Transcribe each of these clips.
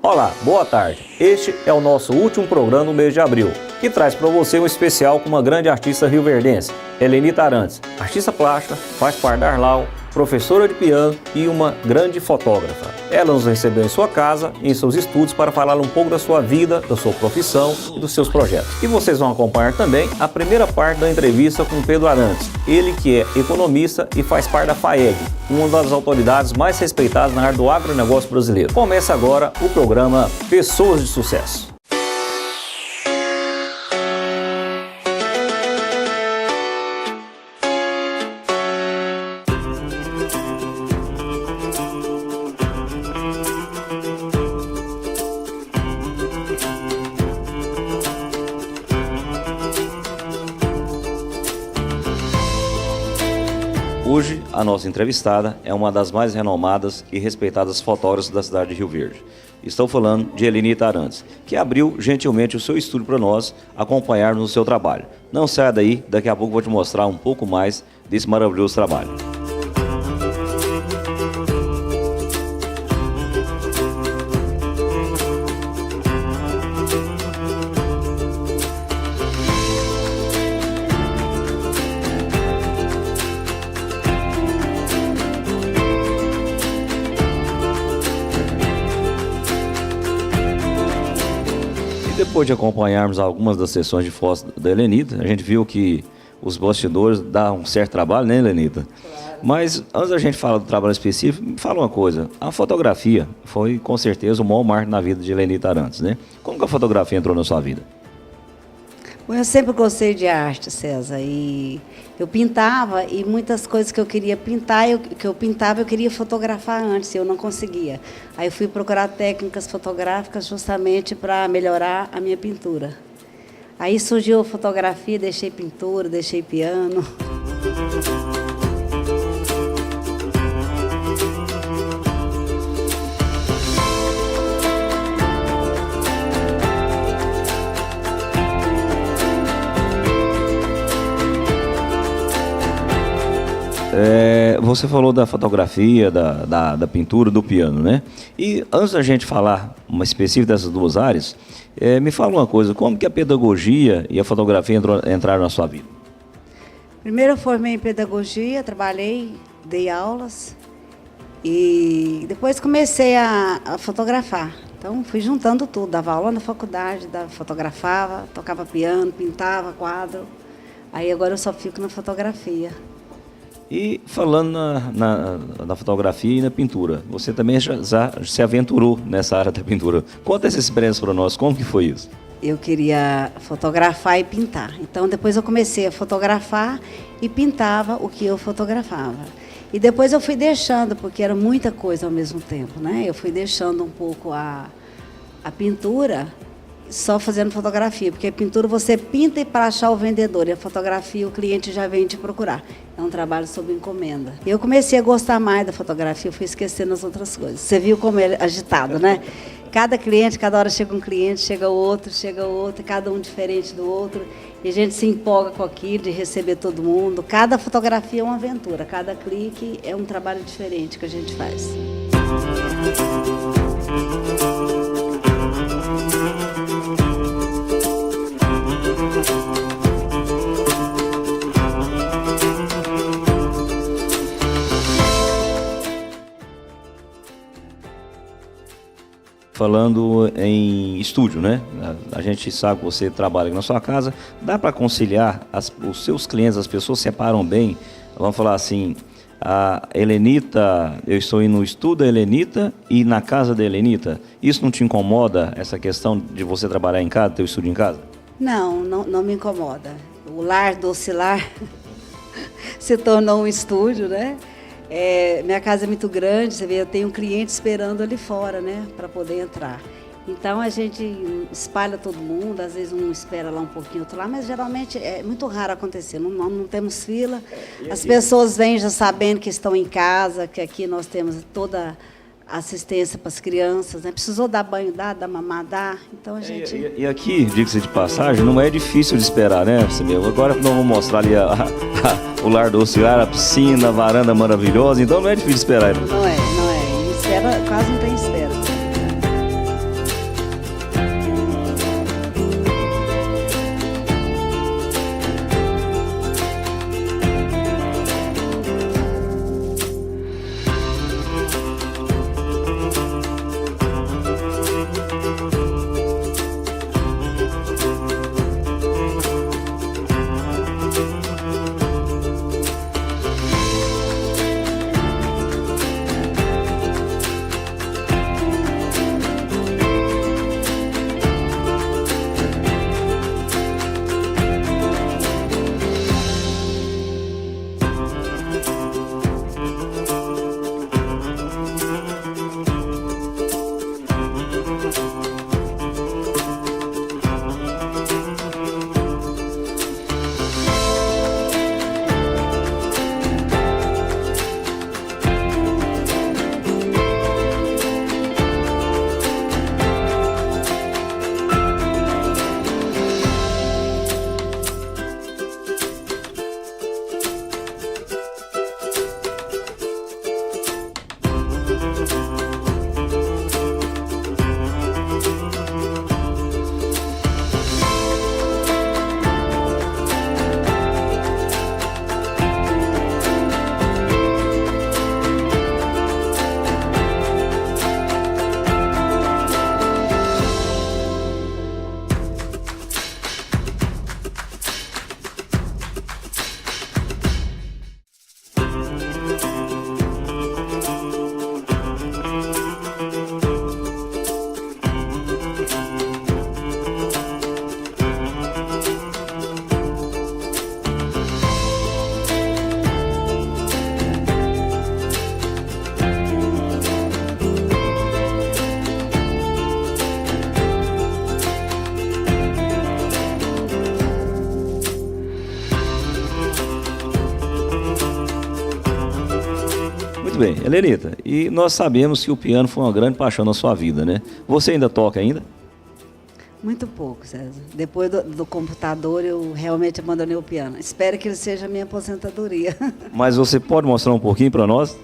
Olá, boa tarde. Este é o nosso último programa no mês de abril, que traz para você um especial com uma grande artista rioverdense, Helenita Arantes, artista plástica, faz parte da Arlau, professora de piano e uma grande fotógrafa. Ela nos recebeu em sua casa e em seus estudos para falar um pouco da sua vida, da sua profissão e dos seus projetos. E vocês vão acompanhar também a primeira parte da entrevista com Pedro Arantes, ele que é economista e faz parte da FAEG, uma das autoridades mais respeitadas na área do agronegócio brasileiro. Começa agora o programa Pessoas de Sucesso. Hoje, a nossa entrevistada é uma das mais renomadas e respeitadas fotógrafas da cidade de Rio Verde. Estou falando de Helenita Arantes, que abriu gentilmente o seu estúdio para nós acompanharmos o seu trabalho. Não saia daí, daqui a pouco vou te mostrar um pouco mais desse maravilhoso trabalho. Depois de acompanharmos algumas das sessões de fotos da Helenita, a gente viu que os bastidores dão um certo trabalho, né, Helenita? Claro. Mas antes da gente falar do trabalho específico, me fala uma coisa. A fotografia foi, com certeza, o maior marco na vida de Helenita Arantes, né? Como que a fotografia entrou na sua vida? Bom, eu sempre gostei de arte, César, e eu pintava, e muitas coisas que eu queria pintar, eu queria fotografar antes, e eu não conseguia. Aí eu fui procurar técnicas fotográficas justamente para melhorar a minha pintura. Aí surgiu a fotografia, deixei pintura, deixei piano. Você falou da fotografia, da pintura, do piano, né? E antes da gente falar uma específica dessas duas áreas, me fala uma coisa, como que a pedagogia e a fotografia entraram na sua vida? Primeiro eu formei em pedagogia, trabalhei, dei aulas e depois comecei a fotografar. Então fui juntando tudo, dava aula na faculdade, fotografava, tocava piano, pintava quadro. Aí agora eu só fico na fotografia. E falando na fotografia e na pintura, você também já se aventurou nessa área da pintura. Conta essa experiência para nós, como que foi isso? Eu queria fotografar e pintar. Então depois eu comecei a fotografar e pintava o que eu fotografava. E depois eu fui deixando, porque era muita coisa ao mesmo tempo, né? Eu fui deixando um pouco a pintura, só fazendo fotografia, porque a pintura você pinta e para achar o vendedor, e a fotografia o cliente já vem te procurar. É um trabalho sob encomenda. Eu comecei a gostar mais da fotografia, eu fui esquecendo as outras coisas. Você viu como é agitado, né? Cada cliente, cada hora chega um cliente, chega outro, cada um diferente do outro, e a gente se empolga com aquilo de receber todo mundo. Cada fotografia é uma aventura, cada clique é um trabalho diferente que a gente faz. Falando em estúdio, né? A gente sabe que você trabalha aqui na sua casa, dá para conciliar os seus clientes, as pessoas separam bem, vamos falar assim, a Helenita, eu estou indo no estúdio da Helenita e na casa da Helenita, isso não te incomoda, essa questão de você trabalhar em casa, teu estúdio em casa? Não me incomoda. O lar doce lar se tornou um estúdio, né? Minha casa é muito grande, você vê, eu tenho um cliente esperando ali fora, né, para poder entrar. Então a gente espalha todo mundo, às vezes um espera lá um pouquinho, outro lá, mas geralmente é muito raro acontecer, não temos fila. As pessoas vêm já sabendo que estão em casa, que aqui nós temos toda assistência para as crianças, né? Precisou dar banho, dar mamar, dar. Então a gente... E aqui, diga-se de passagem, não é difícil de esperar, né? Agora nós vamos mostrar ali o lar do Ociar, a piscina, a varanda maravilhosa, então não é difícil de esperar. Não é. Espera, quase não tem espera. bem, Helenita, e nós sabemos que o piano foi uma grande paixão na sua vida, né? Você ainda toca ainda? Muito pouco, César. Depois do computador, eu realmente abandonei o piano. Espero que ele seja a minha aposentadoria. Mas você pode mostrar um pouquinho para nós?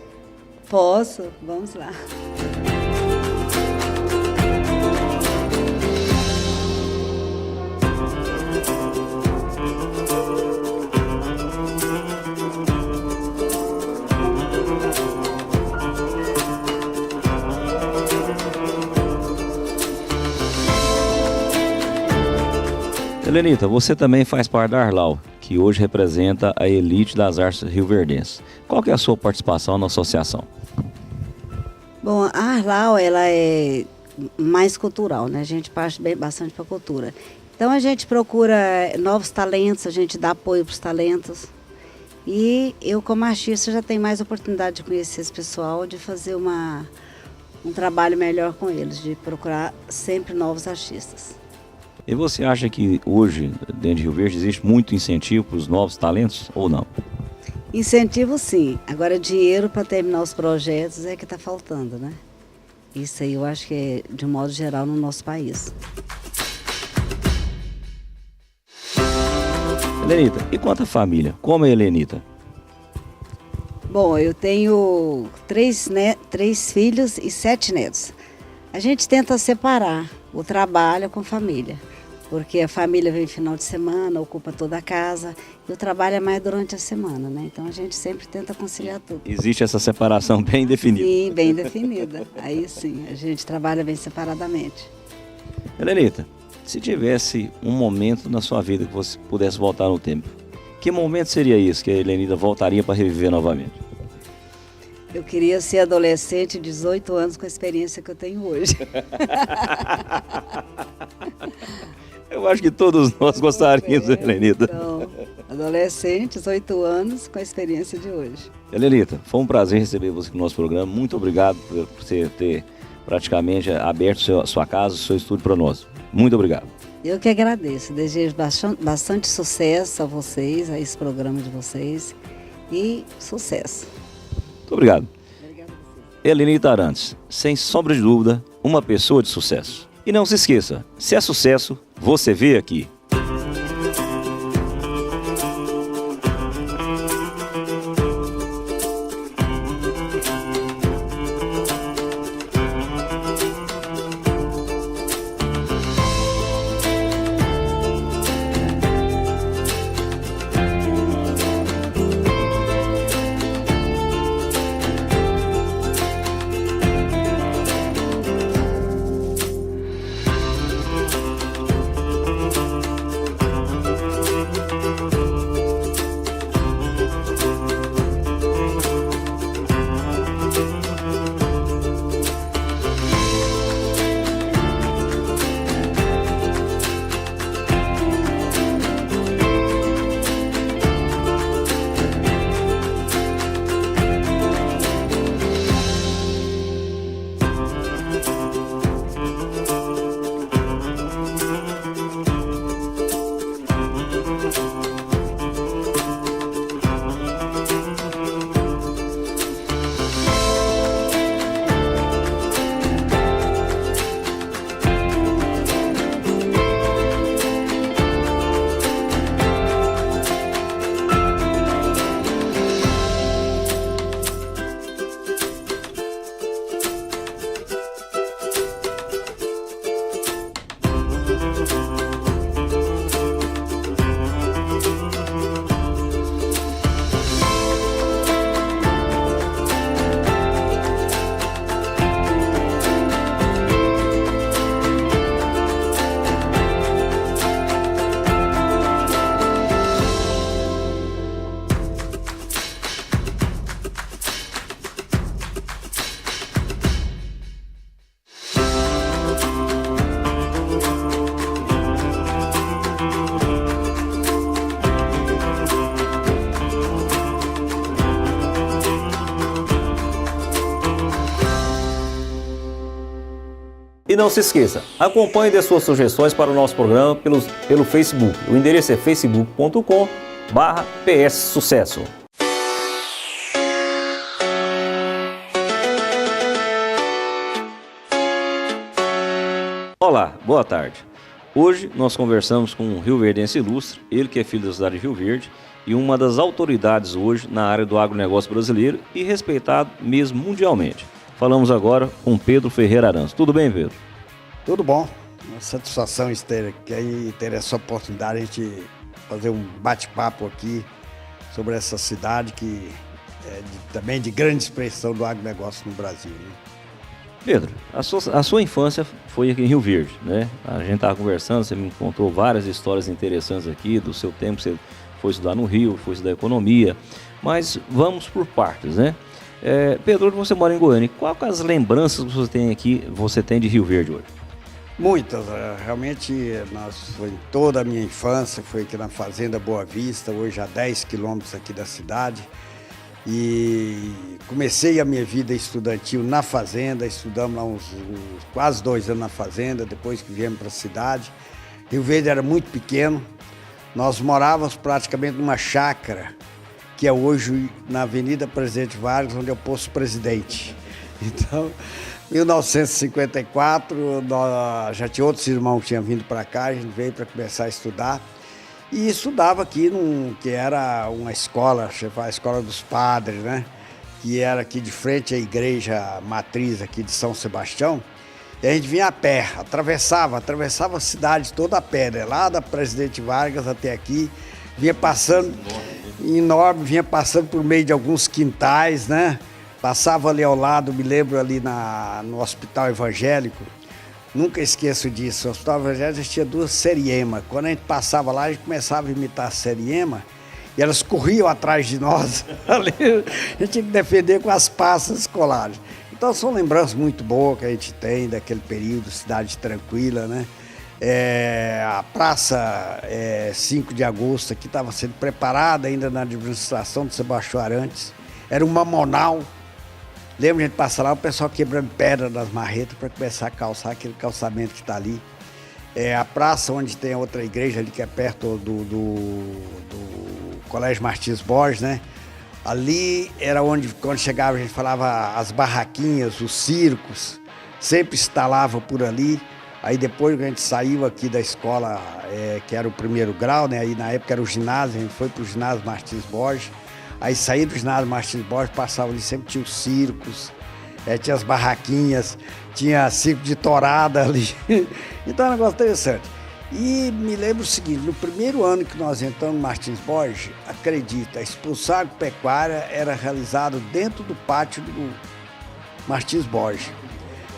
Posso? Vamos lá. Helenita, você também faz parte da Arlau, que hoje representa a elite das artes rioverdenses. Qual que é a sua participação na associação? Bom, a Arlau, ela é mais cultural, né? A gente parte bastante para a cultura. Então, a gente procura novos talentos, a gente dá apoio para os talentos. E eu, como artista, já tenho mais oportunidade de conhecer esse pessoal, de fazer um trabalho melhor com eles, de procurar sempre novos artistas. E você acha que hoje, dentro de Rio Verde, existe muito incentivo para os novos talentos ou não? Incentivo, sim. Agora, dinheiro para terminar os projetos é que está faltando, né? Isso aí eu acho que é, de um modo geral, no nosso país. Helenita, e quanto à família? Como é a Helenita? Bom, eu tenho três filhos e 7 netos. A gente tenta separar o trabalho com a família, porque a família vem final de semana, ocupa toda a casa, e o trabalho é mais durante a semana, né? Então a gente sempre tenta conciliar tudo. Existe essa separação bem definida? Sim, bem definida. Aí sim, a gente trabalha bem separadamente. Helenita, se tivesse um momento na sua vida que você pudesse voltar no tempo, que momento seria esse que a Helenita voltaria para reviver novamente? Eu queria ser adolescente de 18 anos com a experiência que eu tenho hoje. Eu acho que todos nós gostaríamos, Helenita. Então, adolescente, 18 anos com a experiência de hoje. Helenita, foi um prazer receber você no nosso programa. Muito obrigado por você ter praticamente aberto sua casa, seu estúdio para nós. Muito obrigado. Eu que agradeço. Desejo bastante sucesso a vocês, a esse programa de vocês. E sucesso. Muito obrigado. Obrigada a você. Helenita Arantes, sem sombra de dúvida, uma pessoa de sucesso. E não se esqueça, se é sucesso, você vê aqui. E não se esqueça, acompanhe e dê suas sugestões para o nosso programa pelo Facebook. O endereço é facebook.com/PSSucesso. Olá, boa tarde. Hoje nós conversamos com um rioverdense ilustre, ele que é filho da cidade de Rio Verde e uma das autoridades hoje na área do agronegócio brasileiro e respeitado mesmo mundialmente. Falamos agora com Pedro Ferreira Arantes. Tudo bem, Pedro? Tudo bom. Uma satisfação ter essa oportunidade de a gente fazer um bate-papo aqui sobre essa cidade que é também de grande expressão do agronegócio no Brasil, né? Pedro, a sua infância foi aqui em Rio Verde, né? A gente estava conversando, você me contou várias histórias interessantes aqui do seu tempo, você foi estudar no Rio, foi estudar economia, mas vamos por partes, né? Pedro, você mora em Goiânia, quais as lembranças que você tem de Rio Verde hoje? Muitas, realmente foi toda a minha infância, foi aqui na Fazenda Boa Vista, hoje a 10 quilômetros aqui da cidade. E comecei a minha vida estudantil na fazenda, estudamos lá uns quase 2 anos na fazenda, depois que viemos para a cidade. Rio Verde era muito pequeno, nós morávamos praticamente numa chácara, que é hoje na Avenida Presidente Vargas, onde é o Posto Presidente. Então, em 1954, já tinha outros irmãos que tinham vindo para cá, a gente veio para começar a estudar. E estudava aqui que era uma escola, a Escola dos Padres, né? Que era aqui de frente à igreja matriz aqui de São Sebastião. E a gente vinha a pé, atravessava a cidade toda a pé, né? Lá da Presidente Vargas até aqui, vinha passando, enorme, vinha passando por meio de alguns quintais, né? Passava ali ao lado, me lembro ali no Hospital Evangélico. Nunca esqueço disso. O Hospital Evangélico tinha 2 seriemas. Quando a gente passava lá, a gente começava a imitar a seriema e elas corriam atrás de nós. Ali, a gente tinha que defender com as passas escolares. Então são lembranças muito boas que a gente tem daquele período, cidade tranquila, né? A Praça 5 de Agosto aqui estava sendo preparada ainda na administração do Sebastião Arantes. Era um mamonal. Lembra, a gente passa lá, o pessoal quebrando pedra nas marretas para começar a calçar aquele calçamento que está ali. A praça onde tem a outra igreja ali, que é perto do Colégio Martins Borges, né? Ali era onde, quando chegava, a gente falava as barraquinhas, os circos, sempre instalava por ali. Aí depois que a gente saiu aqui da escola, que era o 1º grau, né? Aí na época era o ginásio, a gente foi para o ginásio Martins Borges. Aí saí do ginásio Martins Borges, passava ali, sempre tinha os circos, tinha as barraquinhas, tinha circo de tourada ali. Então é um negócio interessante. E me lembro o seguinte, no primeiro ano que nós entramos no Martins Borges, acredita, a expulsão agropecuária era realizada dentro do pátio do Martins Borges,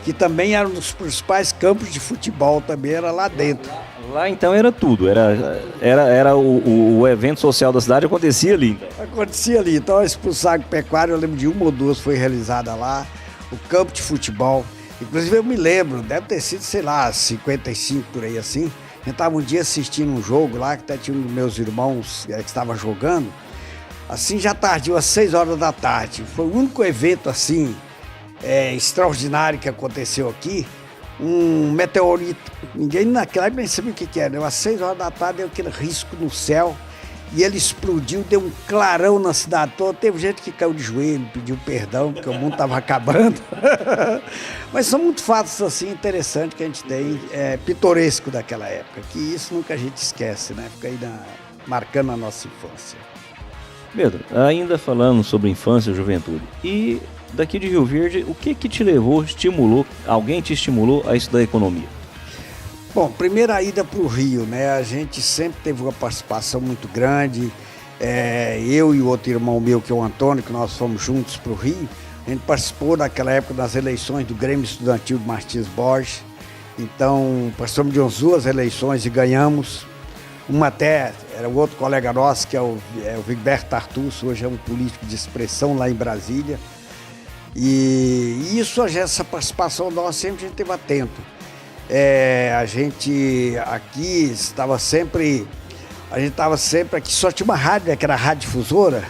que também era um dos principais campos de futebol, também era lá dentro. Lá então era tudo, era o evento social da cidade acontecia ali. Acontecia ali, então a expulsão agropecuária, eu lembro de 1 ou 2 foi realizada lá, o campo de futebol. Inclusive eu me lembro, deve ter sido, sei lá, 55 por aí assim. A gente estava um dia assistindo um jogo lá, que até tinha um dos meus irmãos que estava jogando, assim já tardio, às 6 horas da tarde. Foi o único evento assim, extraordinário que aconteceu aqui. Um meteorito, ninguém naquela época nem sabia o que era, né? Às 6 horas da tarde deu aquele risco no céu e ele explodiu, deu um clarão na cidade toda. Teve gente que caiu de joelho, pediu perdão, porque o mundo estava acabando. Mas são muitos fatos assim interessantes que a gente tem, pitoresco daquela época, que isso nunca a gente esquece, né? Fica aí marcando a nossa infância. Pedro, ainda falando sobre infância e juventude, e daqui de Rio Verde, o que te levou, alguém te estimulou a estudar economia? Bom, primeira ida para o Rio, né? A gente sempre teve uma participação muito grande. Eu e o outro irmão meu, que é o Antônio, que nós fomos juntos para o Rio, a gente participou naquela época das eleições do Grêmio Estudantil de Martins Borges. Então, participamos de umas 2 eleições e ganhamos. Uma até, era o outro colega nosso, que é o Vigberto Tartusso, hoje é um político de expressão lá em Brasília. E isso, essa participação nossa sempre a gente esteve atento. A gente aqui estava sempre aqui, só tinha uma rádio, né, que era a Rádio Difusora,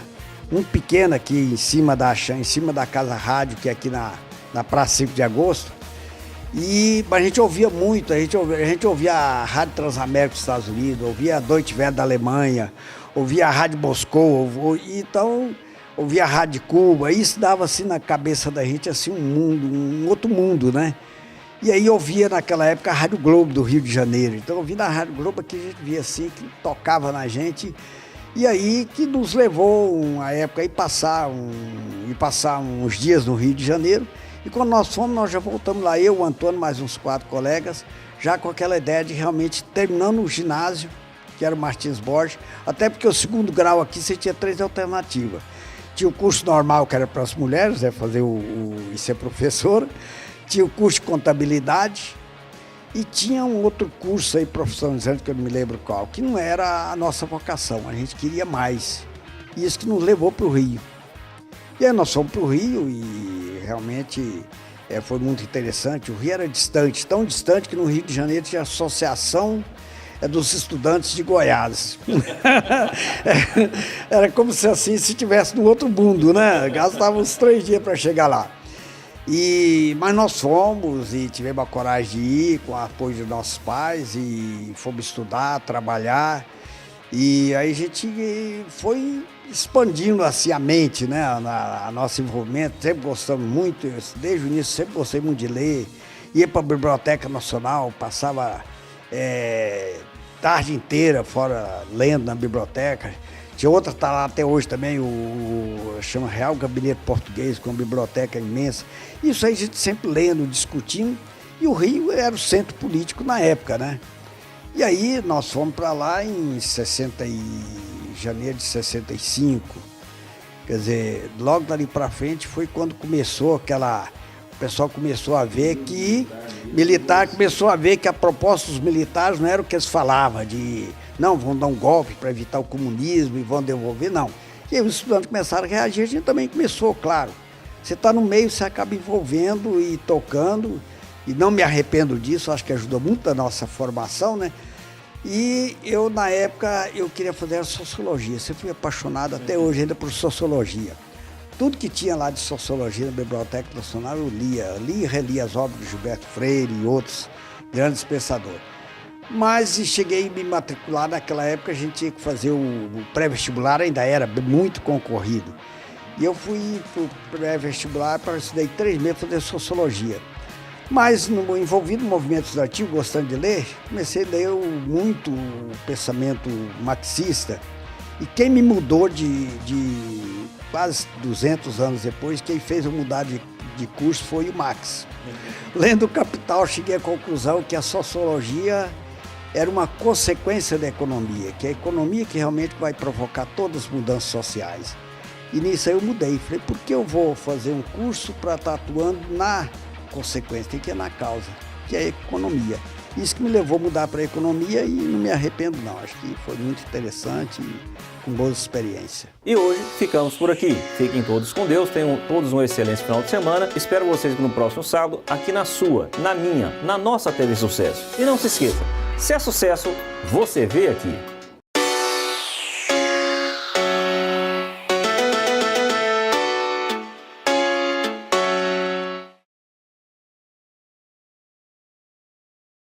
pequena aqui em cima da Casa Rádio, que é aqui na Praça 5 de Agosto. E a gente ouvia muito, a gente ouvia a Rádio Transamérica dos Estados Unidos, ouvia a Deutsche Welle da Alemanha, ouvia a Rádio Moscou, então ouvia a Rádio Cuba. Isso dava assim na cabeça da gente assim um outro mundo, né? E aí eu via naquela época a Rádio Globo do Rio de Janeiro. Então eu vi na Rádio Globo aqui, a gente via assim, que tocava na gente. E aí que nos levou uma época a ir passar uns dias no Rio de Janeiro. E quando nós fomos, nós já voltamos lá, eu, o Antônio, mais uns 4 colegas, já com aquela ideia de realmente terminando o ginásio, que era o Martins Borges, até porque o segundo grau aqui você tinha 3 alternativas. Tinha o curso normal, que era para as mulheres, fazer e ser professora, tinha o curso de contabilidade e tinha um outro curso aí profissionalizante, que eu não me lembro qual, que não era a nossa vocação, a gente queria mais. E isso que nos levou para o Rio. E aí nós fomos para o Rio e realmente foi muito interessante. O Rio era distante, tão distante que no Rio de Janeiro tinha a Associação dos Estudantes de Goiás. Era como se assim, se estivesse no outro mundo, né? Gastávamos 3 dias para chegar lá. Mas nós fomos e tivemos a coragem de ir com o apoio dos nossos pais e fomos estudar, trabalhar. E aí a gente foi expandindo assim a mente, né? A nosso envolvimento, sempre gostamos muito, desde o início sempre gostei muito de ler. Ia para a Biblioteca Nacional, passava tarde inteira fora lendo na biblioteca. Tinha outra, está lá até hoje também, chama Real Gabinete Português, com uma biblioteca imensa. Isso aí a gente sempre lendo, discutindo, e o Rio era o centro político na época, né? E aí nós fomos para lá em janeiro de 65. Quer dizer, logo dali para frente foi quando começou o pessoal começou a ver que a proposta dos militares não era o que eles falavam, de não, vão dar um golpe para evitar o comunismo e vão devolver, não. E aí os estudantes começaram a reagir, a gente também começou, claro. Você está no meio, você acaba envolvendo e tocando, e não me arrependo disso, acho que ajudou muito a nossa formação, né? E eu, na época, eu queria fazer sociologia, sempre fui apaixonado até hoje ainda por sociologia. Tudo que tinha lá de sociologia na Biblioteca Nacional eu lia e relia as obras de Gilberto Freire e outros grandes pensadores. Mas cheguei a me matricular, naquela época a gente tinha que fazer o pré-vestibular, ainda era muito concorrido. E eu fui para o pré-vestibular, estudei 3 meses para fazer sociologia. Mas envolvido no movimento estudantil, gostando de ler, comecei a ler muito o pensamento marxista. E quem me mudou de quase 200 anos depois, quem fez eu mudar de curso foi o Marx. Lendo o Capital, cheguei à conclusão que a sociologia era uma consequência da economia, que é a economia que realmente vai provocar todas as mudanças sociais. E nisso aí eu mudei. Falei, por que eu vou fazer um curso para estar atuando na consequência, tem que ir na causa, que é a economia. Isso que me levou a mudar para a economia e não me arrependo não, acho que foi muito interessante e com boas experiências. E hoje ficamos por aqui. Fiquem todos com Deus, tenham todos um excelente final de semana. Espero vocês no próximo sábado, aqui na sua, na minha, na nossa TV Sucesso. E não se esqueça, se é sucesso, você vê aqui.